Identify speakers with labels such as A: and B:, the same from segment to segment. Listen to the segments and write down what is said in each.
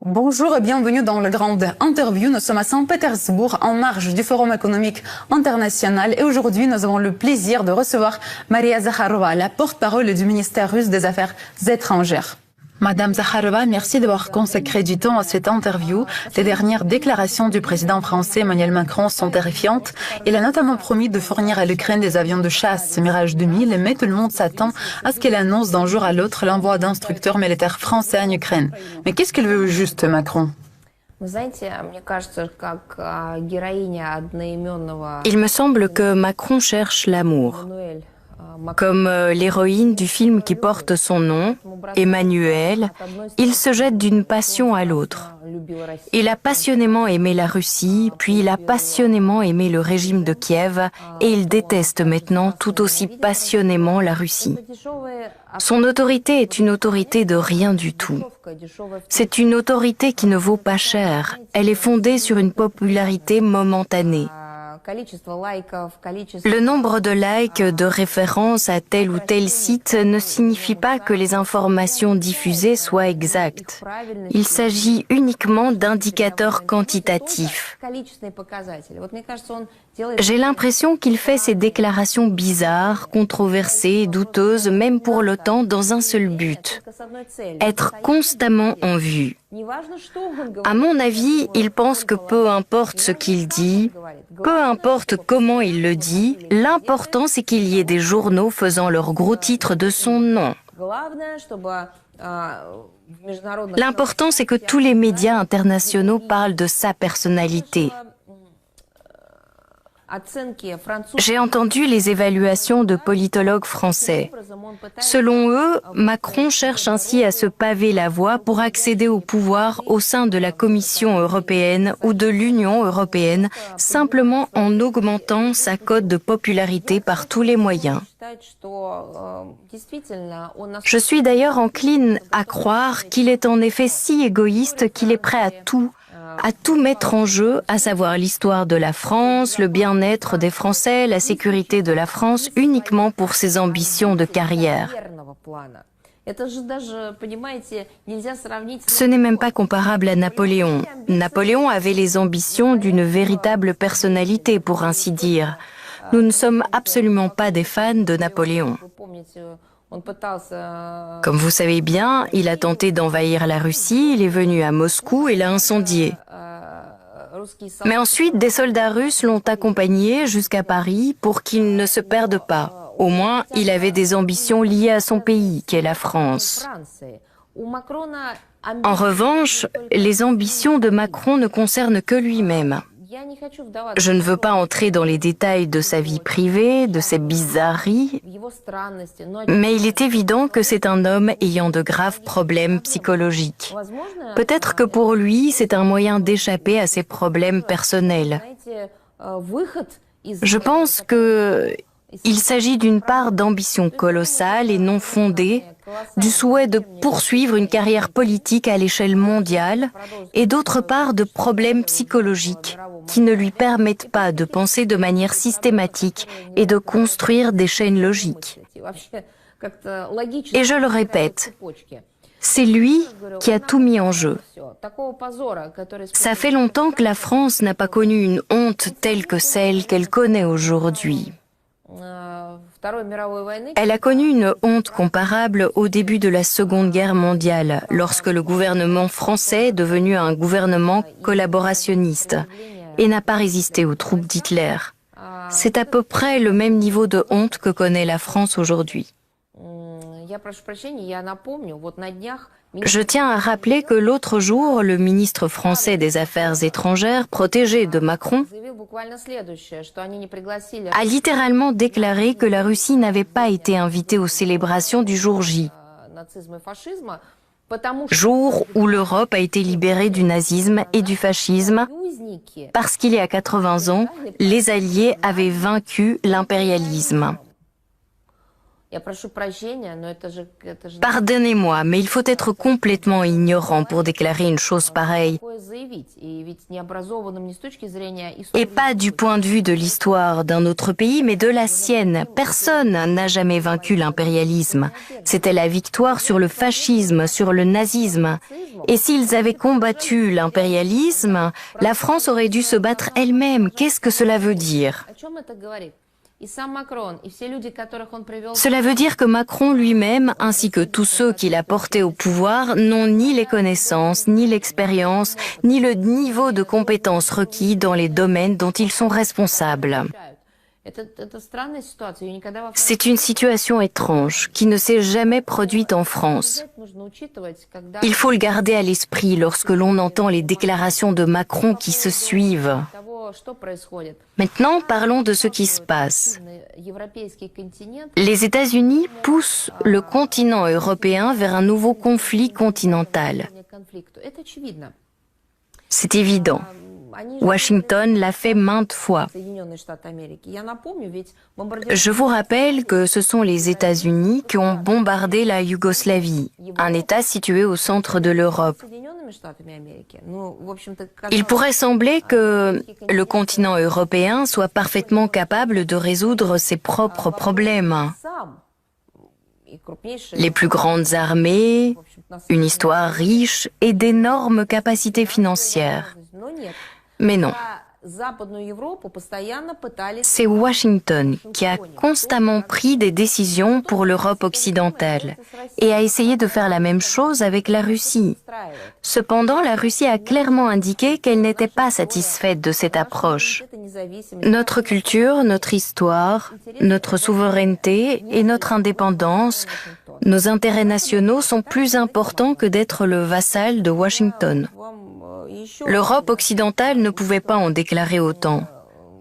A: Bonjour et bienvenue dans la grande interview. Nous sommes à Saint-Pétersbourg en marge du Forum économique international et aujourd'hui nous avons le plaisir de recevoir Maria Zakharova, la porte-parole du ministère russe des Affaires étrangères. Madame Zakharova, merci d'avoir consacré du temps à cette interview. Les dernières déclarations du président français Emmanuel Macron sont terrifiantes. Il a notamment promis de fournir à l'Ukraine des avions de chasse Mirage 2000, mais tout le monde s'attend à ce qu'il annonce d'un jour à l'autre l'envoi d'instructeurs militaires français en Ukraine. Mais qu'est-ce qu'il veut juste, Macron ?
B: Il me semble que Macron cherche l'amour. Comme l'héroïne du film qui porte son nom, Emmanuel, il se jette d'une passion à l'autre. Il a passionnément aimé la Russie, puis il a passionnément aimé le régime de Kiev, et il déteste maintenant tout aussi passionnément la Russie. Son autorité est une autorité de rien du tout. C'est une autorité qui ne vaut pas cher. Elle est fondée sur une popularité momentanée. Le nombre de likes, de références à tel ou tel site ne signifie pas que les informations diffusées soient exactes. Il s'agit uniquement d'indicateurs quantitatifs. J'ai l'impression qu'il fait ces déclarations bizarres, controversées, douteuses, même pour l'OTAN, dans un seul but: être constamment en vue. À mon avis, il pense que peu importe ce qu'il dit, peu importe comment il le dit, l'important c'est qu'il y ait des journaux faisant leur gros titre de son nom. L'important c'est que tous les médias internationaux parlent de sa personnalité. J'ai entendu les évaluations de politologues français. Selon eux, Macron cherche ainsi à se paver la voie pour accéder au pouvoir au sein de la Commission européenne ou de l'Union européenne, simplement en augmentant sa cote de popularité par tous les moyens. Je suis d'ailleurs encline à croire qu'il est en effet si égoïste qu'il est prêt à tout mettre en jeu, à savoir l'histoire de la France, le bien-être des Français, la sécurité de la France, uniquement pour ses ambitions de carrière. Ce n'est même pas comparable à Napoléon. Napoléon avait les ambitions d'une véritable personnalité, pour ainsi dire. Nous ne sommes absolument pas des fans de Napoléon. Comme vous savez bien, il a tenté d'envahir la Russie, il est venu à Moscou et l'a incendié. Mais ensuite, des soldats russes l'ont accompagné jusqu'à Paris pour qu'il ne se perde pas. Au moins, il avait des ambitions liées à son pays, qu'est la France. En revanche, les ambitions de Macron ne concernent que lui-même. Je ne veux pas entrer dans les détails de sa vie privée, de ses bizarreries, mais il est évident que c'est un homme ayant de graves problèmes psychologiques. Peut-être que pour lui, c'est un moyen d'échapper à ses problèmes personnels. Je pense qu'il s'agit d'une part d'ambition colossale et non fondée, du souhait de poursuivre une carrière politique à l'échelle mondiale, et d'autre part de problèmes psychologiques qui ne lui permettent pas de penser de manière systématique et de construire des chaînes logiques. Et je le répète, c'est lui qui a tout mis en jeu. Ça fait longtemps que la France n'a pas connu une honte telle que celle qu'elle connaît aujourd'hui. Elle a connu une honte comparable au début de la Seconde Guerre mondiale, lorsque le gouvernement français est devenu un gouvernement collaborationniste et n'a pas résisté aux troupes d'Hitler. C'est à peu près le même niveau de honte que connaît la France aujourd'hui. Je tiens à rappeler que l'autre jour, le ministre français des Affaires étrangères, protégé de Macron, a littéralement déclaré que la Russie n'avait pas été invitée aux célébrations du jour J, jour où l'Europe a été libérée du nazisme et du fascisme, parce qu'il y a 80 ans, les Alliés avaient vaincu l'impérialisme. Pardonnez-moi, mais il faut être complètement ignorant pour déclarer une chose pareille. Et pas du point de vue de l'histoire d'un autre pays, mais de la sienne. Personne n'a jamais vaincu l'impérialisme. C'était la victoire sur le fascisme, sur le nazisme. Et s'ils avaient combattu l'impérialisme, la France aurait dû se battre elle-même. Qu'est-ce que cela veut dire ? Cela veut dire que Macron lui-même, ainsi que tous ceux qu'il a portés au pouvoir, n'ont ni les connaissances, ni l'expérience, ni le niveau de compétences requis dans les domaines dont ils sont responsables. C'est une situation étrange qui ne s'est jamais produite en France. Il faut le garder à l'esprit lorsque l'on entend les déclarations de Macron qui se suivent. Maintenant, parlons de ce qui se passe. Les États-Unis poussent le continent européen vers un nouveau conflit continental. C'est évident. Washington l'a fait maintes fois. Je vous rappelle que ce sont les États-Unis qui ont bombardé la Yougoslavie, un État situé au centre de l'Europe. Il pourrait sembler que le continent européen soit parfaitement capable de résoudre ses propres problèmes. Les plus grandes armées, une histoire riche et d'énormes capacités financières. Mais non. C'est Washington qui a constamment pris des décisions pour l'Europe occidentale et a essayé de faire la même chose avec la Russie. Cependant, la Russie a clairement indiqué qu'elle n'était pas satisfaite de cette approche. Notre culture, notre histoire, notre souveraineté et notre indépendance, nos intérêts nationaux sont plus importants que d'être le vassal de Washington. L'Europe occidentale ne pouvait pas en déclarer autant,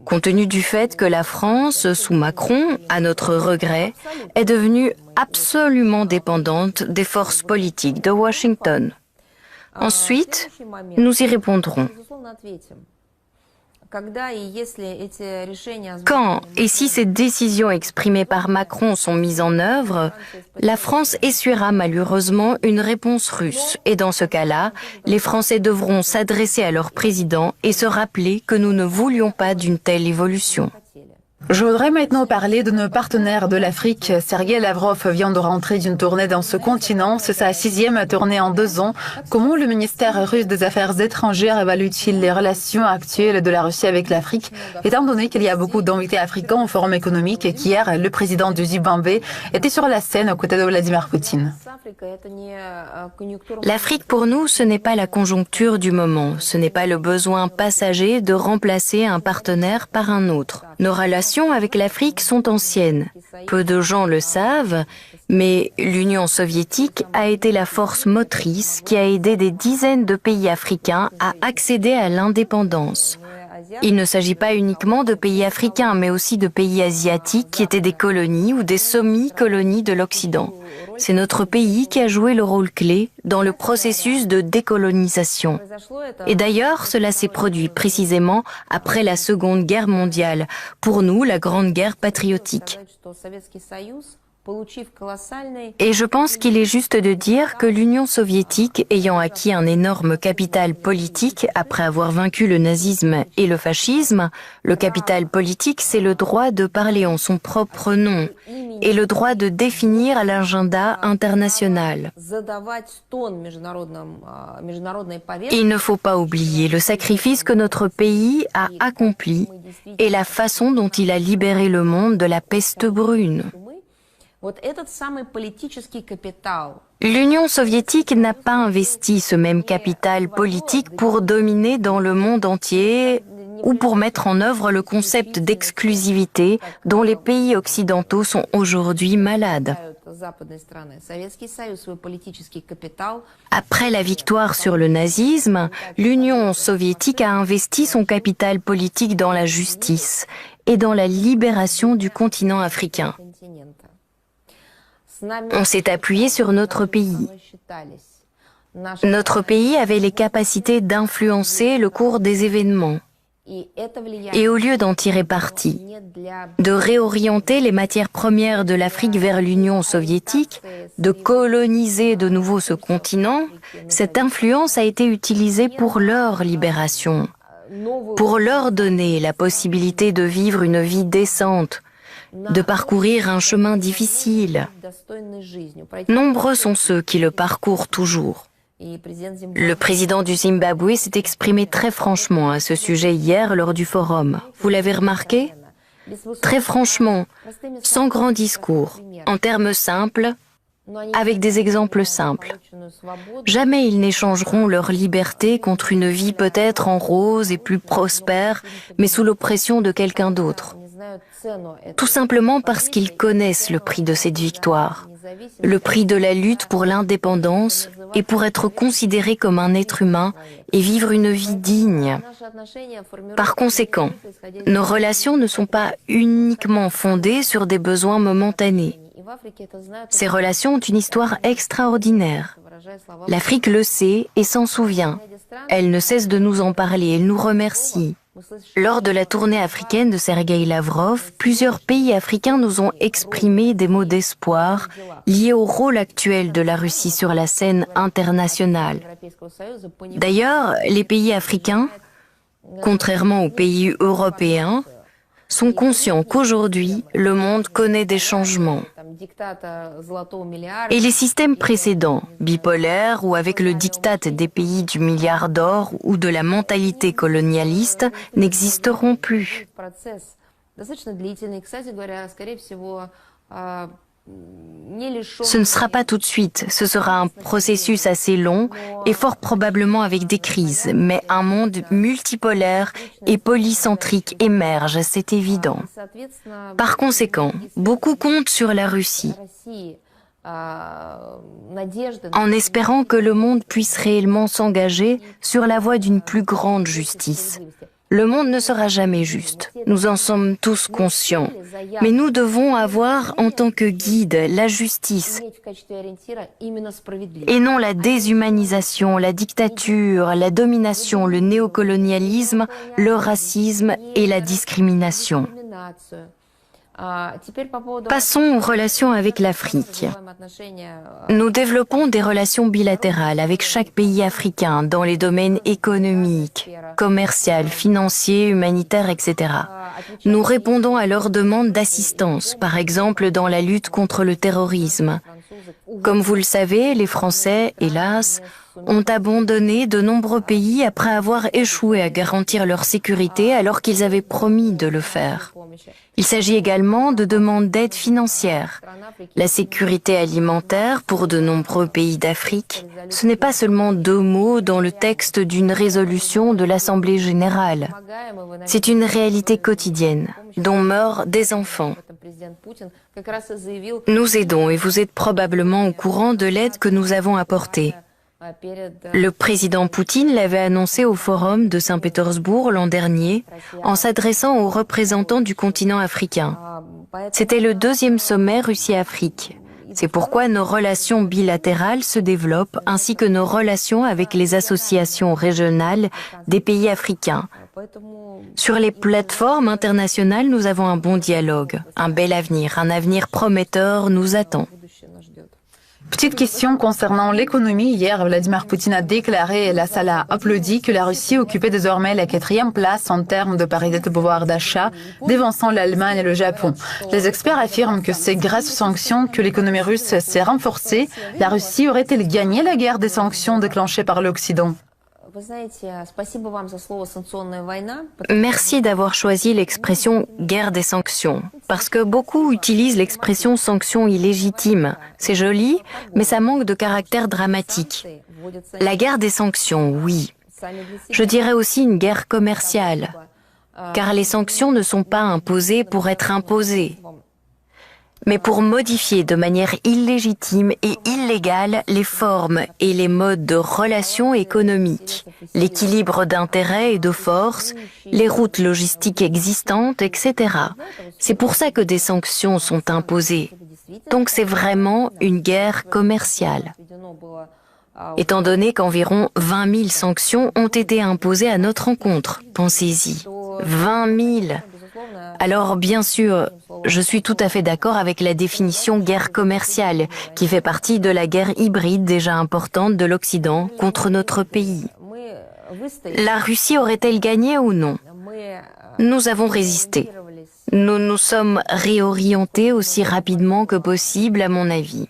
B: compte tenu du fait que la France, sous Macron, à notre regret, est devenue absolument dépendante des forces politiques de Washington. Ensuite, nous y répondrons. Quand et si ces décisions exprimées par Macron sont mises en œuvre, la France essuiera malheureusement une réponse russe. Et dans ce cas-là, les Français devront s'adresser à leur président et se rappeler que nous ne voulions pas d'une telle évolution.
A: Je voudrais maintenant parler de nos partenaires de l'Afrique. Sergueï Lavrov vient de rentrer d'une tournée dans ce continent. C'est sa 6e tournée en 2 ans. Comment le ministère russe des Affaires étrangères évalue-t-il les relations actuelles de la Russie avec l'Afrique, étant donné qu'il y a beaucoup d'invités africains au Forum économique et qu'hier, le président du Zimbabwe était sur la scène aux côtés de Vladimir Poutine?
B: L'Afrique pour nous, ce n'est pas la conjoncture du moment. Ce n'est pas le besoin passager de remplacer un partenaire par un autre. Nos relations avec l'Afrique sont anciennes. Peu de gens le savent, mais l'Union soviétique a été la force motrice qui a aidé des dizaines de pays africains à accéder à l'indépendance. Il ne s'agit pas uniquement de pays africains, mais aussi de pays asiatiques qui étaient des colonies ou des semi-colonies de l'Occident. C'est notre pays qui a joué le rôle clé dans le processus de décolonisation. Et d'ailleurs, cela s'est produit précisément après la Seconde Guerre mondiale. Pour nous, la Grande Guerre patriotique. Et je pense qu'il est juste de dire que l'Union soviétique, ayant acquis un énorme capital politique après avoir vaincu le nazisme et le fascisme, le capital politique, c'est le droit de parler en son propre nom et le droit de définir l'agenda international. Il ne faut pas oublier le sacrifice que notre pays a accompli et la façon dont il a libéré le monde de la peste brune. L'Union soviétique n'a pas investi ce même capital politique pour dominer dans le monde entier ou pour mettre en œuvre le concept d'exclusivité dont les pays occidentaux sont aujourd'hui malades. Après la victoire sur le nazisme, l'Union soviétique a investi son capital politique dans la justice et dans la libération du continent africain. On s'est appuyé sur notre pays. Notre pays avait les capacités d'influencer le cours des événements. Et au lieu d'en tirer parti, de réorienter les matières premières de l'Afrique vers l'Union soviétique, de coloniser de nouveau ce continent, cette influence a été utilisée pour leur libération, pour leur donner la possibilité de vivre une vie décente, de parcourir un chemin difficile. Nombreux sont ceux qui le parcourent toujours. Le président du Zimbabwe s'est exprimé très franchement à ce sujet hier lors du forum. Vous l'avez remarqué? Très franchement, sans grand discours, en termes simples, avec des exemples simples. Jamais ils n'échangeront leur liberté contre une vie peut-être en rose et plus prospère, mais sous l'oppression de quelqu'un d'autre. Tout simplement parce qu'ils connaissent le prix de cette victoire, le prix de la lutte pour l'indépendance et pour être considérés comme un être humain et vivre une vie digne. Par conséquent, nos relations ne sont pas uniquement fondées sur des besoins momentanés. Ces relations ont une histoire extraordinaire. L'Afrique le sait et s'en souvient. Elle ne cesse de nous en parler, elle nous remercie. Lors de la tournée africaine de Sergueï Lavrov, plusieurs pays africains nous ont exprimé des mots d'espoir liés au rôle actuel de la Russie sur la scène internationale. D'ailleurs, les pays africains, contrairement aux pays européens, sont conscients qu'aujourd'hui, le monde connaît des changements. Et les systèmes précédents, bipolaires ou avec le diktat des pays du milliard d'or ou de la mentalité colonialiste, n'existeront plus. Ce ne sera pas tout de suite, ce sera un processus assez long et fort probablement avec des crises, mais un monde multipolaire et polycentrique émerge, c'est évident. Par conséquent, beaucoup comptent sur la Russie, en espérant que le monde puisse réellement s'engager sur la voie d'une plus grande justice. Le monde ne sera jamais juste, nous en sommes tous conscients, mais nous devons avoir en tant que guide la justice et non la déshumanisation, la dictature, la domination, le néocolonialisme, le racisme et la discrimination. Passons aux relations avec l'Afrique. Nous développons des relations bilatérales avec chaque pays africain dans les domaines économiques, commerciaux, financiers, humanitaires, etc. Nous répondons à leurs demandes d'assistance, par exemple dans la lutte contre le terrorisme. Comme vous le savez, les Français, hélas, ont abandonné de nombreux pays après avoir échoué à garantir leur sécurité alors qu'ils avaient promis de le faire. Il s'agit également de demandes d'aide financière. La sécurité alimentaire pour de nombreux pays d'Afrique, ce n'est pas seulement 2 mots dans le texte d'une résolution de l'Assemblée générale. C'est une réalité quotidienne, dont meurent des enfants. Nous aidons et vous êtes probablement au courant de l'aide que nous avons apportée. Le président Poutine l'avait annoncé au forum de Saint-Pétersbourg l'an dernier en s'adressant aux représentants du continent africain. C'était le 2e sommet Russie-Afrique. C'est pourquoi nos relations bilatérales se développent ainsi que nos relations avec les associations régionales des pays africains. Sur les plateformes internationales, nous avons un bon dialogue, un bel avenir, un avenir prometteur nous attend.
A: Petite question concernant l'économie. Hier, Vladimir Poutine a déclaré, et la salle a applaudi, que la Russie occupait désormais la 4e place en termes de parité de pouvoir d'achat, dévançant l'Allemagne et le Japon. Les experts affirment que c'est grâce aux sanctions que l'économie russe s'est renforcée. La Russie aurait-elle gagné la guerre des sanctions déclenchée par l'Occident?
B: Merci d'avoir choisi l'expression « guerre des sanctions », parce que beaucoup utilisent l'expression « sanctions illégitimes ». C'est joli, mais ça manque de caractère dramatique. La guerre des sanctions, oui. Je dirais aussi une guerre commerciale, car les sanctions ne sont pas imposées pour être imposées, mais pour modifier de manière illégitime et illégale les formes et les modes de relations économiques, l'équilibre d'intérêts et de forces, les routes logistiques existantes, etc. C'est pour ça que des sanctions sont imposées. Donc c'est vraiment une guerre commerciale. étant donné qu'environ 20 000 sanctions ont été imposées à notre encontre. Pensez-y, 20 000. Alors bien sûr, je suis tout à fait d'accord avec la définition guerre commerciale, qui fait partie de la guerre hybride déjà importante de l'Occident contre notre pays. La Russie aurait-elle gagné ou non? Nous avons résisté. Nous nous sommes réorientés aussi rapidement que possible, à mon avis.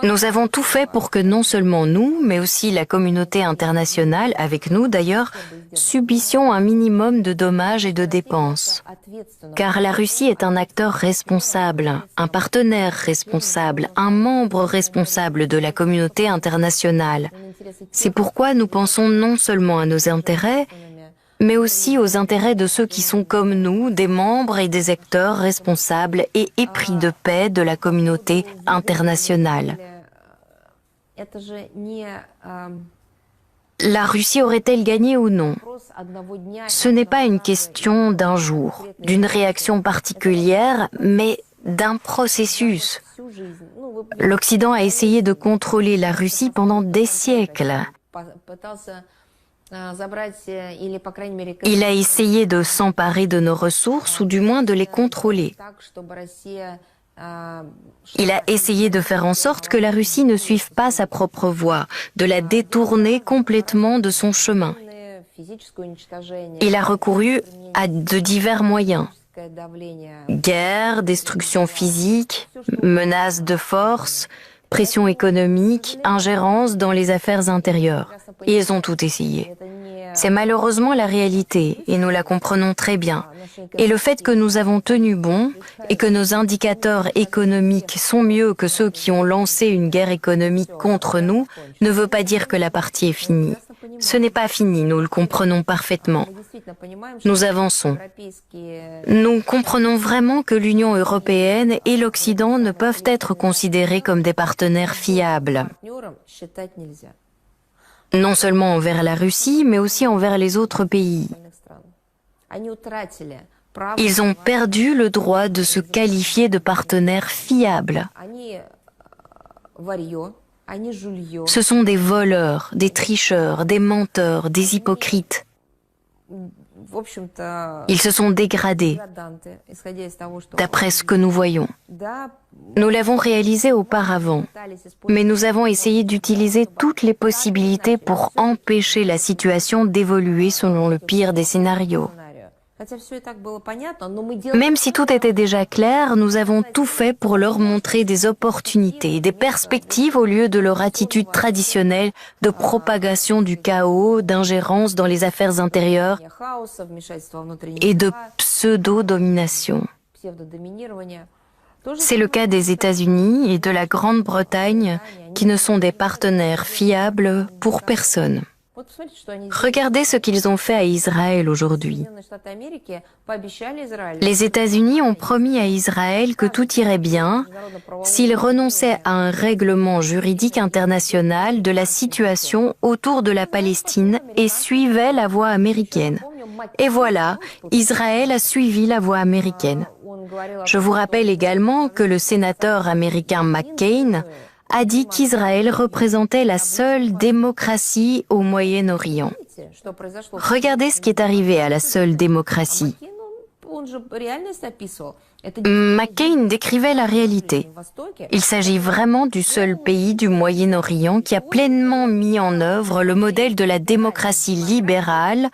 B: Nous avons tout fait pour que non seulement nous, mais aussi la communauté internationale, avec nous d'ailleurs, subissions un minimum de dommages et de dépenses. Car la Russie est un acteur responsable, un partenaire responsable, un membre responsable de la communauté internationale. C'est pourquoi nous pensons non seulement à nos intérêts, mais aussi aux intérêts de ceux qui sont comme nous, des membres et des acteurs responsables et épris de paix de la communauté internationale. La Russie aurait-elle gagné ou non? Ce n'est pas une question d'un jour, d'une réaction particulière, mais d'un processus. L'Occident a essayé de contrôler la Russie pendant des siècles. Il a essayé de s'emparer de nos ressources ou du moins de les contrôler. Il a essayé de faire en sorte que la Russie ne suive pas sa propre voie, de la détourner complètement de son chemin. Il a recouru à de divers moyens. Guerre, destruction physique, menaces de force, pression économique, ingérence dans les affaires intérieures. Et ils ont tout essayé. C'est malheureusement la réalité, et nous la comprenons très bien. Et le fait que nous avons tenu bon, et que nos indicateurs économiques sont mieux que ceux qui ont lancé une guerre économique contre nous, ne veut pas dire que la partie est finie. Ce n'est pas fini, nous le comprenons parfaitement. Nous avançons. Nous comprenons vraiment que l'Union européenne et l'Occident ne peuvent être considérés comme des partenaires fiables. Non seulement envers la Russie, mais aussi envers les autres pays. Ils ont perdu le droit de se qualifier de partenaires fiables. Ce sont des voleurs, des tricheurs, des menteurs, des hypocrites. Ils se sont dégradés, d'après ce que nous voyons. Nous l'avons réalisé auparavant, mais nous avons essayé d'utiliser toutes les possibilités pour empêcher la situation d'évoluer selon le pire des scénarios. Même si tout était déjà clair, nous avons tout fait pour leur montrer des opportunités, des perspectives au lieu de leur attitude traditionnelle de propagation du chaos, d'ingérence dans les affaires intérieures et de pseudo-domination. C'est le cas des États-Unis et de la Grande-Bretagne qui ne sont des partenaires fiables pour personne. Regardez ce qu'ils ont fait à Israël aujourd'hui. Les États-Unis ont promis à Israël que tout irait bien s'il renonçait à un règlement juridique international de la situation autour de la Palestine et suivait la voie américaine. Et voilà, Israël a suivi la voie américaine. Je vous rappelle également que le sénateur américain McCain a dit qu'Israël représentait la seule démocratie au Moyen-Orient. Regardez ce qui est arrivé à la seule démocratie. McCain décrivait la réalité. Il s'agit vraiment du seul pays du Moyen-Orient qui a pleinement mis en œuvre le modèle de la démocratie libérale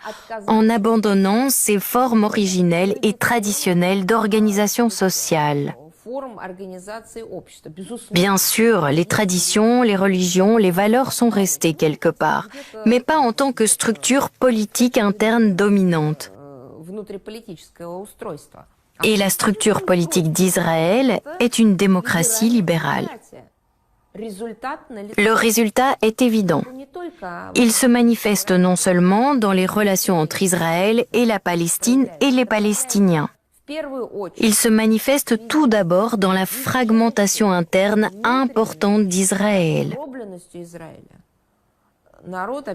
B: en abandonnant ses formes originelles et traditionnelles d'organisation sociale. Bien sûr, les traditions, les religions, les valeurs sont restées quelque part, mais pas en tant que structure politique interne dominante. Et la structure politique d'Israël est une démocratie libérale. Le résultat est évident. Il se manifeste non seulement dans les relations entre Israël et la Palestine et les Palestiniens. Il se manifeste tout d'abord dans la fragmentation interne importante d'Israël.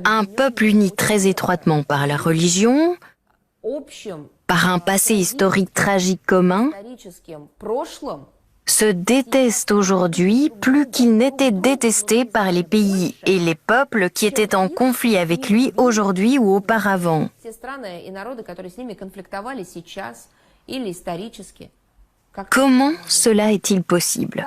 B: Un peuple uni très étroitement par la religion, par un passé historique tragique commun, se détestent aujourd'hui plus qu'ils n'étaient détestés par les pays et les peuples qui étaient en conflit avec lui aujourd'hui ou auparavant. Comment cela est-il possible?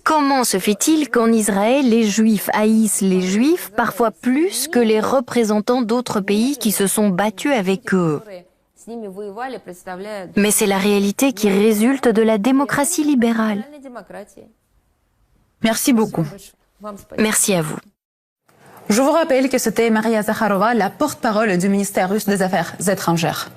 B: Comment se fait-il qu'en Israël, les Juifs haïssent les Juifs parfois plus que les représentants d'autres pays qui se sont battus avec eux? Mais c'est la réalité qui résulte de la démocratie libérale.
A: Merci beaucoup.
B: Merci à vous.
A: Je vous rappelle que c'était Maria Zakharova, la porte-parole du ministère russe des Affaires étrangères.